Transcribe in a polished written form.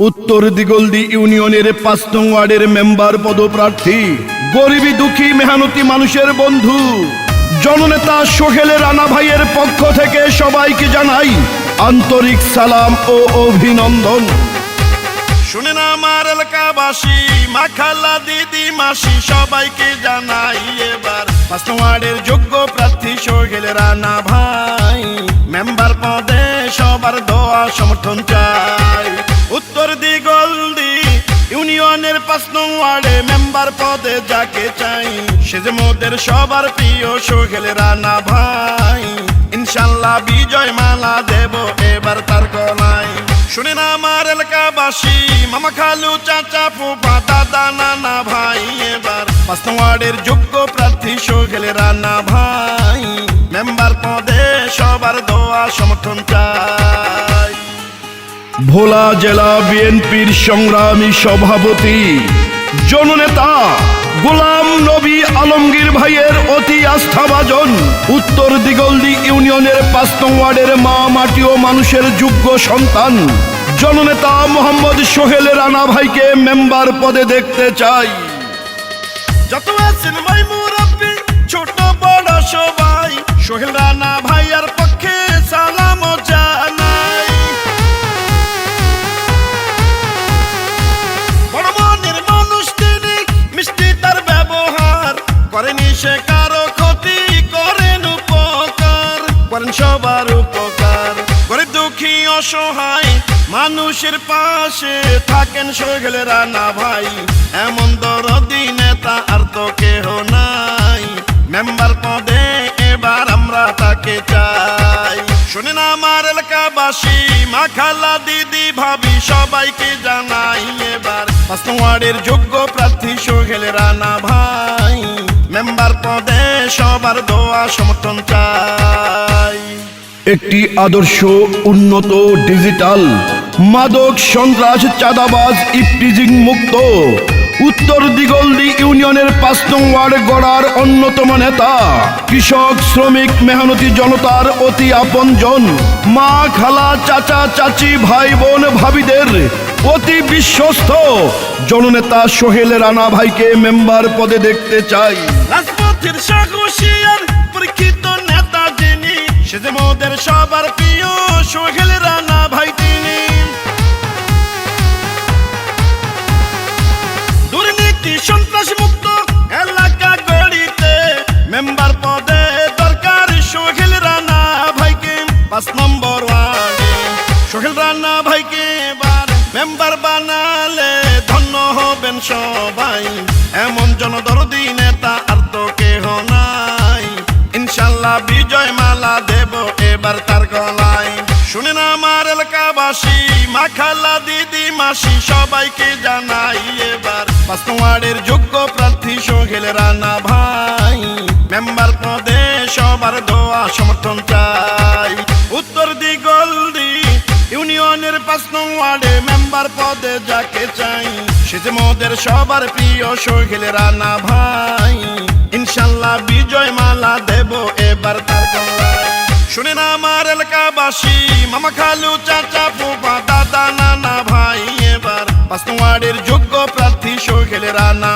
উত্তর দিগলদি ইউনিয়নের ৫ নং ওয়ার্ডের মেম্বার পদপ্রার্থী, গরিবী দুঃখী মেহনতি মানুষের বন্ধু জননেতা সোহেল রানা ভাইয়ের পক্ষ থেকে সবাইকে জানাই আন্তরিক সালাম ও অভিনন্দন। শুনেন আমার এলাকাবাসী, মা খালা দিদি মাসি সবাইকে জানাই এবার ৫ নং ওয়ার্ডের যোগ্য প্রার্থী সোহেল রানা ভাই, মেম্বার পদে সবার দোয়া সমর্থন চাই। উত্তর দিগলদি ইউনিয়নের ৫ নং ওয়ার্ডে মেম্বার পদে যাকে চাই, সে যে মোদের সবার প্রিয় সোহেল রানা ভাই, ইনশাল্লাহ বিজয় মালা দেব এবার তার গলায়। শুনেন আমার এলাকাবাসী, মামা খালু চাচা ফুফা দাদা নানা ভাই, এবার ৫ নং ওয়ার্ডের যোগ্য প্রার্থী সোহেল রানা ভাই, মেম্বার পদে সবার দোয়া সমর্থন চাই। ভোলা জেলা বিএনপির সংগ্রামী সভাপতি জননেতা গোলাম নবী আলমগীর ভাইয়ের অতি আস্থাভাজন, উত্তর দিগলদি ইউনিয়নের ৫ নং ওয়ার্ডের মা মাটি ও মানুষের যোগ্য সন্তান জননেতা মোহাম্মদ সোহেল রানা ভাইকে মেম্বার পদে দেখতে চাই। যত আছেন ভাই মুরব্বি ছোট বড় সবাই, সোহেল রানা ভাইয়ার পক্ষে সালাম জানাই। বড় মনের মানুষ তিনি, মিষ্টি তার ব্যবহার, করেনি সে কারো ক্ষতি, করেন উপকার, করেন সবার উপকার। গরিব দুঃখী অসহায় মানুষের পাশে থাকেন সোহেল রানা ভাই, এমন দরদি নেতা আর তো কেহ নাই, মেম্বার পদে এবার আমরা তাকে চাই। শুনেন আমার এলাকাবাসী, মা খালা দিদি ভাবি সবাইকে জানাই এবার ৫ নং ওয়ার্ডের যোগ্য প্রার্থী সোহেল রানা ভাই, মেম্বার পদে সবার দোয়া সমর্থন চাই। একটি আদর্শ উন্নত ডিজিটাল মাদক সন্ত্রাস চাঁদাবাজ ইফটিজিং মুক্ত উত্তর দিগলদি ইউনিয়নের ৫ নং ওয়ার্ড গড়ার অন্যতম নেতা, কৃষক শ্রমিক মেহনতি জনতার অতি আপনজন, মা খালা চাচা চাচি ভাই বোন ভাবিদের অতি বিশ্বস্ত জননেতা সোহেল রানা ভাইকে মেম্বার পদে দেখতে চাই। রাজপথের সাহসী আর পরীক্ষিত নেতা যিনি, সে যে মোদের সবার প্রিয় সোহেল রানা ভাই তিনি। দুর্নীতি সন্ত্রাস মুক্ত এলাকা গড়িতে মেম্বার পদে দরকার সোহেল রানা ভাইকে ৫ নম্বর ওয়ার্ডে সোহেল রানা ভাইকে এবার মেম্বার বানালে ধন্য হবেন সবাই, এমন জনদরদি নেতা আর তো কেহ নাই, ইনশাল্লাহ বিজয় মালা দেব এবার তার গলায়। শুনেন আমার এলাকাবাসী, মা খালা দিদি মাসি সবাইকে জানাই এবার ৫ নং ওয়ার্ডের যোগ্য প্রার্থী সোহেল রানা ভাই, মেম্বার পদে সবার দোয়া সমর্থন চাই। উত্তর দিগলদি ইউনিয়নের ৫ নং ওয়ার্ডে মেম্বার পদে যাকে চাই, সে যে মোদের সবার প্রিয় সোহেল রানা ভাই, ইনশাল্লাহ বিজয় মালা দেব এবার তার গলায়। শুনেন আমার এলাকাবাসী, মামা খালু চাচা ফুফা দাদা নানা ভাই, এবার ৫ নং ওয়ার্ডের যোগ্য প্রার্থী সোহেল রানা